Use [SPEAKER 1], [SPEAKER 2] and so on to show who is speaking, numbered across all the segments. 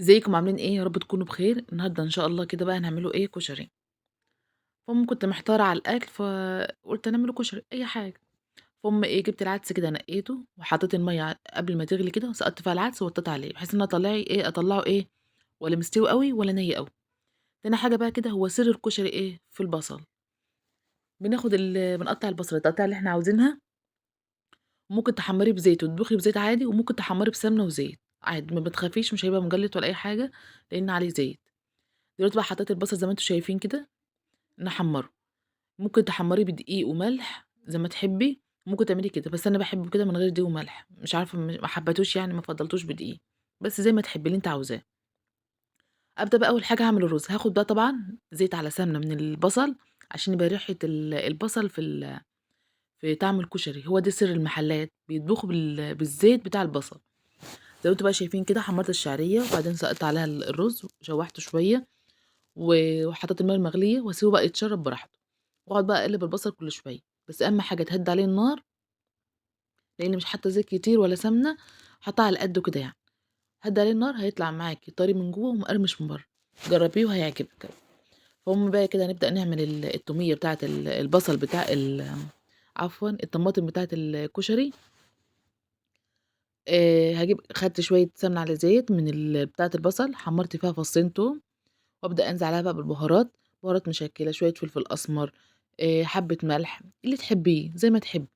[SPEAKER 1] ازيكم عاملين ايه؟ يا رب تكونوا بخير. النهارده ان شاء الله كده بقى هنعمله ايه؟ كشري. فام كنت محتاره على الاكل فقلت نعمله كشري اي حاجه. فام ايه، جبت العدس كده نقيته وحطيت الميه قبل ما تغلي كده وسقطت فيها العدس ووطيت عليه بحيث ان انا اطلعه ايه، ولا مستوي قوي ولا ني قوي. تاني حاجه بقى كده، هو سر الكشري ايه؟ في البصل. بنقطع البصل التقطيع اللي احنا عاوزينها. ممكن تحمريه بزيت وتطبخي بزيت عادي، وممكن تحمريه بسمنه وزيت عادي، ما بتخافيش، مش هيبقى مجلد ولا اي حاجه لان عليه زيت. دلوقتي بقى حطيت البصل زي ما انتم شايفين كده، نحمّره. ممكن تحمّريه بدقيق وملح زي ما تحبّي، ممكن تعملي كده، بس أنا باحبه كده من غير دقيق وملح، مش عارفة ما حبّيتوش يعني ما فضّلتوش بدقيق، بس زي ما تحبّي اللي أنتِ عاوزاه. أبدأ بقى أول حاجة أعمل الرز، هاخد بقى طبعًا زيت على سمنة من البصل عشان يبقى ريحة البصل في طعم الكشري، هو ده سر المحلات، بيطبخوا بالزيت بتاع البصل. زي ما أنتم بقى شايفين كده، حمّرت الشعرية وبعدين سقطت عليها الرز وشوّحته شوية وحطيت المَيّة المغلية واسيبه بقى يتشرّب براحته. واقعد بقى اقلب البصل كل شويه، بس اهم حاجه تهدي عليه النار، لان مش حاطه زيت كتير ولا سمنه، حاطه على قده كده يعني. هدي عليه النار هيطلع معاكي طري من جوه ومقرمش من بره. جربيه وهيعجبك. فهم بقى كده نبدا نعمل التوميه بتاعه البصل بتاع عفوا الطماطم بتاعه الكشري. خدت شويه سمنه على زيت من بتاعه البصل، حمرت فيها فصين توم وابدا انزل عليها بقى بالبهارات. بهارات مشكله، شويه فلفل اسمر، حبه ملح اللي تحبيه زي ما تحبي.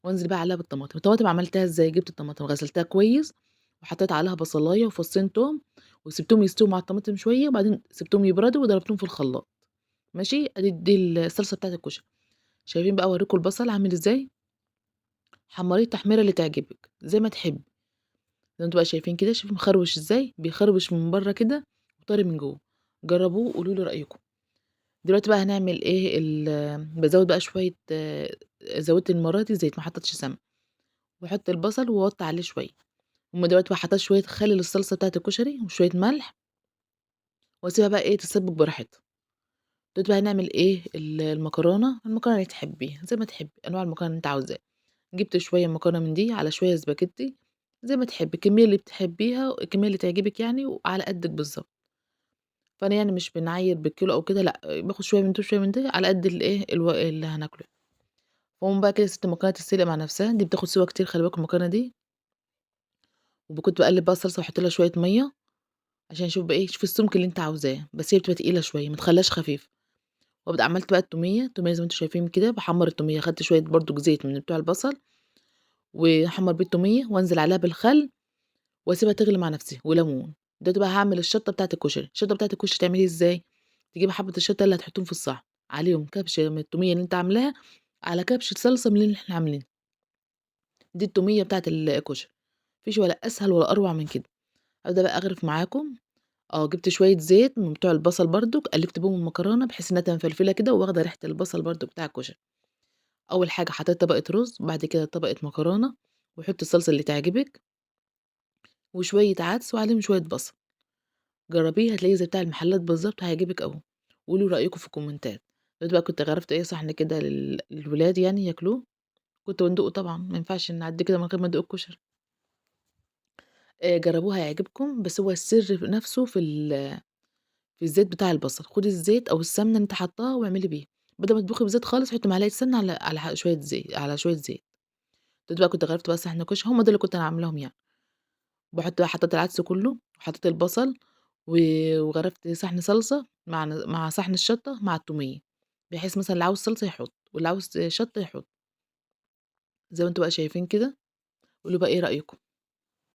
[SPEAKER 1] وانزل بقى عليها بالطماطم. الطماطم عملتها إزاي؟ جبت الطماطم غسلتها كويس وحطيت عليها بصلاية وفصين توم وسِبتهم يستووا مع الطماطم شوية، وبعدين سِبتهم يبردوا وضربتهم في الخلاط. ماشي، أدي دي الصلصة بتاعة الكشري. شايفين بقى أوريكم البصل عامل إزاي؟ حمّريه التحميرة اللي تعجبِك زي ما تحبي. زي ما أنتم بقى شايفين كده، شوفي مخربش إزاي؟ بيخربش من برّه كده وطري من جوّه. جربوه وقولوا لي رأيكم. دلوقتي بقى هنعمل إيه، بازوّد بقى شوية، زوّدت المرة دي زيت ما حطيتش سمنة. واحط البصل واوطّي عليه شوية. هُم دلوقتي بقى حطيت شوية خل للصلصة بتاعة الكشري وشوية ملح، واسيبها بقى إيه تتسبك براحتها. دلوقتي بقى هنعمل إيه، المكرونة اللي تحبيها، زي ما تحبي، أنواع المكرونة اللي أنتِ عاوزاها. جبت شوية مكرونة من دي على شوية سباجيتي، زي ما تحبي، الكمية اللي بتحبيها، الكمية اللي تعجبِك يعني وعلى قدِّك بالضبط. فأنا يعني مش بنعاير بالكيلو أو كده لأ، باخد شوية من دي وشوية من دي على قد الإيه، اللي هناكله. واقوم بقى كده سِبت المكرونة تتسلق مع نفسها، دي بتاخد سِوَى كتير خلي بالكم المكرونة دي. وكنت باقلِّب بقى الصلصة واحط لها شوية مَيّة عشان أشوف بقى إيه، شوفي السمك اللي أنتِ عاوزاه، بس هي بتبقى تقيلة شوية، ما تخلّيهاش خفيفة. وابدأ عملت بقى التومية زي ما أنتم شايفين كده، باحمّر التومية، خدت شوية برضُك زيت من بتوع البصل، واحمّر بيه التومية وانزل عليها بالخل واسيبها تغلي مع نفسها وليمون. دلوقتي بقى هاعمل الشطة بتاعة الكشري. الشطة بتاعة الكشري تعمليه إزاي؟ تجيبي حبة الشطة اللي هتحطيهم في الصحن، عليهم كبشة من التومية اللي أنتِ عاملاها، على كبشة صلصة من اللي إحنا عاملينها. دي التومية بتاعة الكشري. ما فيش ولا أسهل ولا أروع من كده. أبدأ بقى أغرف معاكم. جِبت شوية زيت من بتوع البصل برضُك، قلّبت بيهم المكرونة بحيث إنها تبقى مفلفلة كده وواخدة ريحة البصل برضُك بتاع الكشري. أول حاجة حطيت طبقة رُز، وبعد كده طبقة مكرونة، وحطّي الصلصة اللي تعجبِك، وشوية عدس وعليهم شوية بصل. جرّبيه هتلاقيه زي بتاع المحلات بالضبط، هيعجبِك أوي. وقولوا رأيكم في الكومنتات. دلوقتي بقى كنت غرفت إيه صحن كده للولاد يعني ياكلوه، كنت باندوقه طبعًا، ما ينفعش نعدّيه كده من غير ما ندوق الكشري. جرّبوه هيعجبكم، بس هو السر نَفْسه في الزيت بتاع البصل. خدي الزيت أو السمنة اللي أنتِ حاطاها واعملي بيها، بدل ما تطبخي بزيت خالص حطّي معلقة سمنة على شوية على شوية زيت. دلوقتي بقى كنت غرفت بقى صحن كشري، هم دول اللي كنت أنا عاملاهم يعني. حطيت العدس كلّه، وحطيت البصل، وغرفت صحن صلصة مع صحن الشطة مع التومية، بحيث مثلًا اللي عاوز صلصة يحط، واللي عاوز شطة يحط. زي ما أنتم بقى شايفين كده، قولوا بقى إيه رأيكم؟